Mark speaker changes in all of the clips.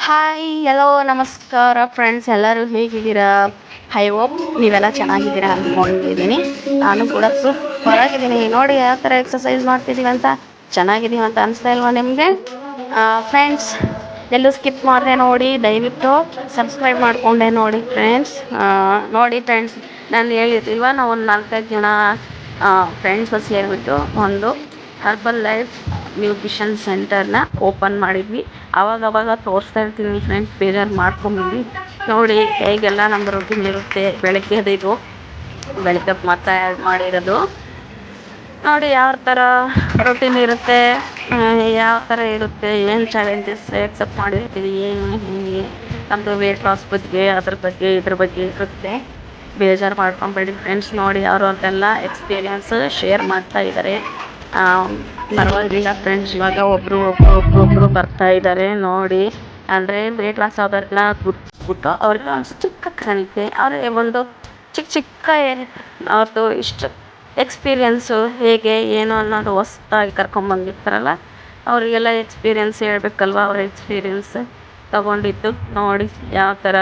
Speaker 1: Hi hello ನಮಸ್ಕಾರ friends, ಎಲ್ಲರೂ ಹೇಗಿದ್ದೀರಾ? ಐ ಹೋಪ್ ನೀವೆಲ್ಲ ಚೆನ್ನಾಗಿದ್ದೀರಾ ಅಂದ್ಕೊಂಡಿದ್ದೀನಿ. ನಾನು ಕೂಡ ಸೂಪರ್ ಆಗಿದ್ದೀನಿ. ನೋಡಿ ಯಾವ ಥರ ಎಕ್ಸಸೈಸ್ ಮಾಡ್ತಿದ್ದೀವಿ ಅಂತ, ಚೆನ್ನಾಗಿದ್ದೀವಿ ಅಂತ ಅನಿಸ್ತಾ ಇಲ್ವಾ ನಿಮಗೆ? ಫ್ರೆಂಡ್ಸ್, ಎಲ್ಲೂ ಸ್ಕಿಪ್ ಮಾಡಿದೆ ನೋಡಿ, ದಯವಿಟ್ಟು ಸಬ್ಸ್ಕ್ರೈಬ್ ಮಾಡಿಕೊಂಡೆ ನೋಡಿ ಫ್ರೆಂಡ್ಸ್. ನೋಡಿ ಫ್ರೆಂಡ್ಸ್, ನಾನು ಹೇಳಿರ್ತೀವ ನಾವು ಒಂದು 4-5 ಜನ ಫ್ರೆಂಡ್ಸ್ ಸೇರಿಬಿಟ್ಟು ಒಂದು ಹರ್ಬಲ್ ಲೈಫ್ ನ್ಯೂಟ್ರಿಷನ್ ಸೆಂಟರ್ನ ಓಪನ್ ಮಾಡಿದ್ವಿ. ಅವಾಗವಾಗ ತೋರಿಸ್ತಾ ಇರ್ತೀನಿ ಫ್ರೆಂಡ್ಸ್, ಬೇಜಾರು ಮಾಡ್ಕೊಂಬಿಡಿ. ನೋಡಿ ಹೇಗೆಲ್ಲ ನಮ್ಮದು ರೊಟೀನ್ ಇರುತ್ತೆ. ಬೆಳಗ್ಗೆ ಮಾತ್ರ ಆ್ಯಡ್ ಮಾಡಿರೋದು. ನೋಡಿ ಯಾವ ಥರ ರೊಟೀನ್ ಇರುತ್ತೆ, ಯಾವ ಥರ ಇರುತ್ತೆ, ಏನು ಚಾಲೆಂಜಸ್ ಎಕ್ಸೆಪ್ಟ್ ಮಾಡಿರ್ತೀವಿ, ಏನು ಹೇಗೆ ನಮ್ಮದು ವೇಟ್ ಲಾಸ್ ಬಗ್ಗೆ ಇದ್ರ ಬಗ್ಗೆ ಇರುತ್ತೆ. ಬೇಜಾರು ಮಾಡ್ಕೊಬೇಡಿ ಫ್ರೆಂಡ್ಸ್. ನೋಡಿ ಅವರು ಅಂತೆಲ್ಲ ಎಕ್ಸ್ಪೀರಿಯನ್ಸ್ ಶೇರ್ ಮಾಡ್ತಾ ಇದ್ದಾರೆ. ಪರವಾಗಿಲ್ಲ ಫ್ರೆಂಡ್ಸ್, ಇವಾಗ ಒಬ್ಬರು ಬರ್ತಾ ಇದ್ದಾರೆ ನೋಡಿ. ಅಂದರೆ ವೇಟ್ ಲಾಸ್ ಆಗೋದೆಲ್ಲ ಬಿಟ್ಬಿಟ್ಟು ಅವ್ರಿಗೆ ಒಂದು ಚಿಕ್ಕ ಕಲಿಕೆ, ಅವರೇ ಒಂದು ಚಿಕ್ಕ ಅವ್ರದ್ದು ಇಷ್ಟು ಎಕ್ಸ್ಪೀರಿಯೆನ್ಸು ಹೇಗೆ ಏನು ಅನ್ನೋದು ಹೊಸ್ದಾಗಿ ಕರ್ಕೊಂಬಂದಿರ್ತಾರಲ್ಲ, ಅವರಿಗೆಲ್ಲ ಎಕ್ಸ್ಪೀರಿಯೆನ್ಸ್ ಹೇಳ್ಬೇಕಲ್ವ. ಅವ್ರ ಎಕ್ಸ್ಪೀರಿಯೆನ್ಸ್ ತಗೊಂಡಿದ್ದು ನೋಡಿ ಯಾವ ಥರ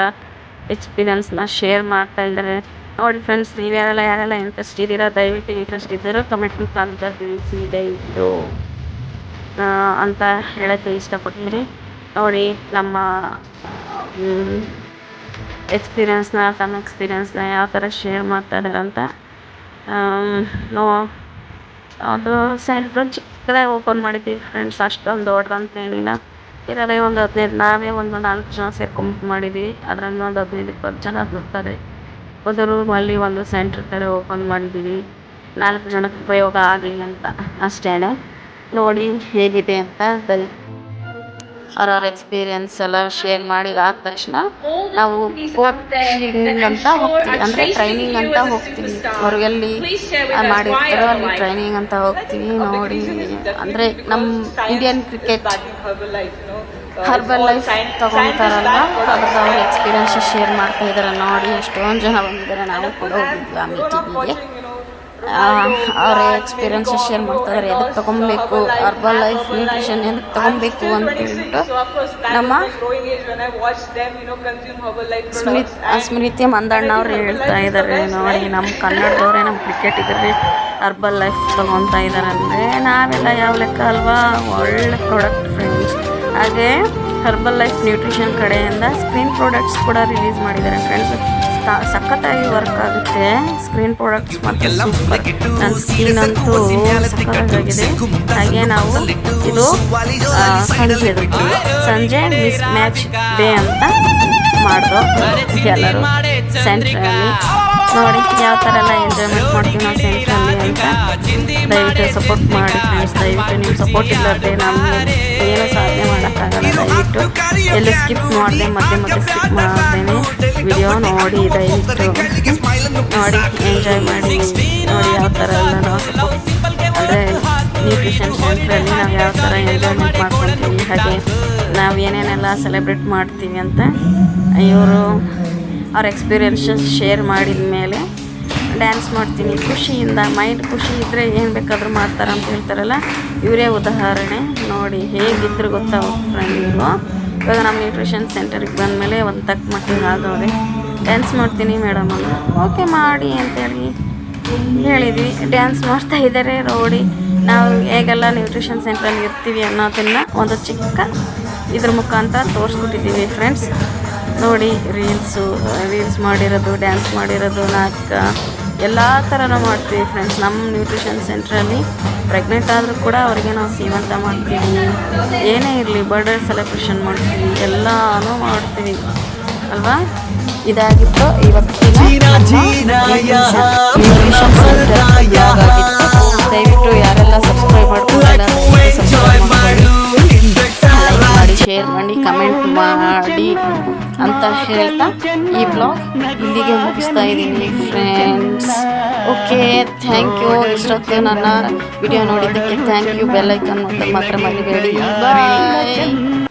Speaker 1: ಎಕ್ಸ್ಪೀರಿಯೆನ್ಸ್ನ ಶೇರ್ ಮಾಡ್ತಾ ಇದ್ದಾರೆ ನೋಡಿ ಫ್ರೆಂಡ್ಸ್. ನೀವು ಯಾರೆಲ್ಲ ಇಂಟ್ರೆಸ್ಟ್ ಇದ್ದೀರಾ, ದಯವಿಟ್ಟು ಇಂಟ್ರೆಸ್ಟ್ ಇದ್ದರೂ ಕಮೆಂಟ್ ಅಂತ ತಿಳಿಸಿ ದಯವಿಟ್ಟು ಅಂತ ಹೇಳೋಕ್ಕೆ ಇಷ್ಟಪಡ್ತೀನಿ. ನೋಡಿ ನಮ್ಮ ತಮ್ಮ ಎಕ್ಸ್ಪೀರಿಯೆನ್ಸ್ನ ಯಾವ ಥರ ಶೇರ್ ಮಾಡ್ತಾ ಇದ್ದಾರೆ ಅಂತ. ಅದು ಸೆಂಟ್ರ್ ಚಿಕ್ಕದಾಗಿ ಓಪನ್ ಮಾಡಿದ್ದೀವಿ ಫ್ರೆಂಡ್ಸ್, ಅಷ್ಟೊಂದು ದೊಡ್ಡದಂತೇನಿಲ್ಲ. ಇರೋದೇ ಒಂದು 15, ನಾವೇ ಒಂದು 4 ಜನ ಸೇರ್ಕೊಂಡು ಮಾಡಿದ್ದೀವಿ. ಅದರಲ್ಲಿ ಒಂದು 15-20 ಜನ ಬರ್ತಾರೆ. ಒಂದು ರೂಮಲ್ಲಿ ಒಂದು ಸೆಂಟ್ರ್ ಥರ ಓಪನ್ ಮಾಡಿದ್ದೀವಿ, 4 ಜನಕ್ಕೆ ಉಪಯೋಗ ಆಗಲಿ ಅಂತ ಅಷ್ಟೇ. ನೋಡಿ ಹೇಗಿದೆ ಅಂತ ಅವ್ರವ್ರ ಎಕ್ಸ್ಪೀರಿಯೆನ್ಸ್ ಎಲ್ಲ ಶೇರ್ ಮಾಡಿ ಆದ ತಕ್ಷಣ ನಾವು ಕೋಚಿಂಗ್ ಅಂತ ಹೋಗ್ತೀವಿ, ಅಂದರೆ ಟ್ರೈನಿಂಗ್ ಅಂತ ಹೋಗ್ತೀವಿ. ಅವ್ರು ಎಲ್ಲಿ ಮಾಡಿರ್ತಾರೋ ಅಲ್ಲಿ ಟ್ರೈನಿಂಗ್ ಅಂತ ಹೋಗ್ತೀವಿ. ನೋಡಿ ಅಂದರೆ ನಮ್ಮ ಇಂಡಿಯನ್ ಕ್ರಿಕೆಟ್ ಹರ್ಬಲ್ ಲೈಫ್ ತೊಗೊತಾರಲ್ಲ, ಅದ್ರದ್ದು ಅವ್ರ ಎಕ್ಸ್ಪೀರಿಯೆನ್ಸ್ ಶೇರ್ ಮಾಡ್ತಾ ಇದ್ದಾರೆ. ನೋಡಿ ಎಷ್ಟೊಂದು ಜನ ಬಂದಿದ್ದಾರೆ, ನಾವು ಕೂಡ ಹೋಗಿದ್ವಿ ಆ ಮೀಟಿಂಗಿಗೆ. ಅವರ ಎಕ್ಸ್ಪೀರಿಯೆನ್ಸ್ ಶೇರ್ ಮಾಡ್ತಾಯಿದ್ದಾರೆ. ಎದಕ್ಕೆ ತೊಗೊಬೇಕು ಹರ್ಬಲ್ ಲೈಫ್ ನ್ಯೂಟ್ರಿಷನ್, ಎದಕ್ಕೆ ತೊಗೊಬೇಕು ಅಂತ ಹೇಳ್ಬಿಟ್ಟು ನಮ್ಮ ಸ್ಮೃತಿ ಮಂದಣ್ಣ ಅವ್ರು ಹೇಳ್ತಾ ಇದ್ದಾರೆ. ನೋಡಿ ನಮ್ಮ ಕನ್ನಡದವರೇ ನಮ್ಮ ಕ್ರಿಕೆಟಿಗರೇ ಹರ್ಬಲ್ ಲೈಫ್ ತೊಗೊತಾ ಇದ್ದಾರೆ ಅಂದರೆ ನಾವೆಲ್ಲ ಯಾವ ಲೆಕ್ಕ ಅಲ್ವಾ. ಒಳ್ಳೆ ಪ್ರಾಡಕ್ಟ್ ಫ್ರೆಂಡ್ಸ್. ಹಾಗೆ ಹರ್ಬಲ್ ಲೈಫ್ ನ್ಯೂಟ್ರಿಷನ್ ಕಡೆಯಿಂದ ಸ್ಕ್ರೀನ್ ಪ್ರಾಡಕ್ಟ್ಸ್ ಕೂಡ ರಿಲೀಸ್ ಮಾಡಿದ್ದಾರೆ ಫ್ರೆಂಡ್ಸ್. ಸಖತ್ತಾಗಿ ವರ್ಕ್ ಆಗುತ್ತೆ ಸ್ಕ್ರೀನ್ ಪ್ರಾಡಕ್ಟ್ಸ್ ಮತ್ತು ಸೂಪರ್. ನನ್ನ ಸ್ಕಿನ್ ಅಂತೂ ಸಖತ್ತಾಗಿದೆ. ಹಾಗೆ ನಾವು ಇದು ಸಂಜೆ ಮಿಸ್ ಮ್ಯಾಚ್ ಡೇ ಅಂತ ಮಾಡಿದ್ರು ಎಲ್ಲರೂ ಸೆಂಟ್ರಲ್ಲಿ. ನೋಡಿ ಯಾವ ಥರ ಎಲ್ಲ ಎಂಜಾಯ್ಮೆಂಟ್ ಮಾಡ್ತೀವಿ ನಾವು ಸೆಂಟ್ರಲ್ಲಿ ಅಂತ. ದಯವಿಟ್ಟು ಸಪೋರ್ಟ್ ಮಾಡಿ ಫ್ರೆಂಡ್ಸ್. ದಯವಿಟ್ಟು ನಿಮ್ಮ ಸಪೋರ್ಟ್ ಇಲ್ಲದೆ ನಾನು ಏನೂ ಸಾಧನೆ ಮಾಡೋಕ್ಕಾಗಲ್ಲ. ದಯವಿಟ್ಟು ಎಲ್ಲಿ ಸ್ಕಿಪ್ ಮಾಡಿದೆ ಮತ್ತೆ ಸ್ಕಿಪ್ ಮಾಡ್ತೇನೆ ವಿಡಿಯೋ ನೋಡಿ. ದಯವಿಟ್ಟು ನೋಡಿ ಎಂಜಾಯ್ ಮಾಡಿ. ನೋಡಿ ಯಾವ ಥರ ಎಲ್ಲ ನಾವು ಸಪೋರ್ಟ್ ಅಂದರೆ ನ್ಯೂಟ್ರಿಷನ್ ಸೆಂಟ್ರಲ್ಲಿ ನಾವು ಯಾವ ಥರ ಎಂಜಾಯ್ಮೆಂಟ್ ಮಾಡ್ಕೊತೀವಿ, ಹಾಗೆ ನಾವು ಏನೇನೆಲ್ಲ ಸೆಲೆಬ್ರೇಟ್ ಮಾಡ್ತೀವಿ ಅಂತ ಇವರು ಅವ್ರ ಎಕ್ಸ್ಪೀರಿಯೆನ್ಸಸ್ ಶೇರ್ ಮಾಡಿದ ಮೇಲೆ ಡ್ಯಾನ್ಸ್ ಮಾಡ್ತೀನಿ ಖುಷಿಯಿಂದ. ಮೈಂಡ್ ಖುಷಿ ಇದ್ದರೆ ಏನು ಬೇಕಾದರೂ ಮಾಡ್ತಾರೆ ಅಂತ ಹೇಳ್ತಾರಲ್ಲ, ಇವರೇ ಉದಾಹರಣೆ. ನೋಡಿ ಹೇಗಿದ್ರು ಗೊತ್ತಾ ಫ್ರೆಂಡ್ ಇವರು. ಇವಾಗ ನಮ್ಮ ನ್ಯೂಟ್ರಿಷನ್ ಸೆಂಟರಿಗೆ ಬಂದಮೇಲೆ ಒಂದು ತಕ್ಕ ಮಟ್ಟಿಗೆ ಆಗವ್ರೆ. ಡ್ಯಾನ್ಸ್ ಮಾಡ್ತೀನಿ ಮೇಡಮ್ ಅಲ್ಲ, ಓಕೆ ಮಾಡಿ ಅಂತೇಳಿ ಹೇಳಿದ್ವಿ. ಡ್ಯಾನ್ಸ್ ಮಾಡ್ತಾ ಇದ್ದಾರೆ. ನೋಡಿ ನಾವು ಹೇಗೆಲ್ಲ ನ್ಯೂಟ್ರಿಷನ್ ಸೆಂಟ್ರಲ್ಲಿ ಇರ್ತೀವಿ ಅನ್ನೋದನ್ನು ಒಂದು ಚಿಕ್ಕ ಇದ್ರ ಮುಖಾಂತರ ತೋರಿಸ್ಕೊಟ್ಟಿದ್ದೀವಿ ಫ್ರೆಂಡ್ಸ್. ನೋಡಿ ರೀಲ್ಸ್ ಮಾಡಿರೋದು, ಡ್ಯಾನ್ಸ್ ಮಾಡಿರೋದು, ನಾಟಕ ಎಲ್ಲ ಥರನೂ ಮಾಡ್ತೀವಿ ಫ್ರೆಂಡ್ಸ್. ನಮ್ಮ ನ್ಯೂಟ್ರಿಷನ್ ಸೆಂಟ್ರಲ್ಲಿ ಪ್ರೆಗ್ನೆಂಟ್ ಆದರೂ ಕೂಡ ಅವರಿಗೆ ನಾವು ಸೀಮಂತ ಮಾಡ್ತೀವಿ, ಏನೇ ಇರಲಿ ಬರ್ಡೇ ಸೆಲೆಬ್ರೇಷನ್ ಮಾಡ್ತೀವಿ, ಎಲ್ಲನೂ ಮಾಡ್ತೀವಿ ಅಲ್ವಾ. ಇದಾಗಿತ್ತು ಇವತ್ತಿನ ದಯವಿಟ್ಟು ಯಾರೆಲ್ಲ ಸಬ್ಸ್ಕ್ರೈಬ್ ಮಾಡ್ಕೊಳ್ಳಲ್ಲ ಲೈಕ್ ಮಾಡಿ, ಶೇರ್ ಮಾಡಿ, ಕಮೆಂಟ್ ಮಾಡಿ ಅಂತ ಹೇಳ್ತಾ ಈ ಬ್ಲಾಗ್ ಇಲ್ಲಿಗೆ ಮುಗಿಸ್ತಾ ಇದ್ದೀನಿ ಫ್ರೆಂಡ್ಸ್. Okay, thank you. ಇಷ್ಟೊತ್ತು ನನ್ನ ವಿಡಿಯೋ ನೋಡಿದ್ದಕ್ಕೆ ಥ್ಯಾಂಕ್ ಯು. ಬೆಲ್ ಐಕಾನ್ ಮಾತ್ರ ಮರಿಬೇಡಿ. ಬಾಯ್.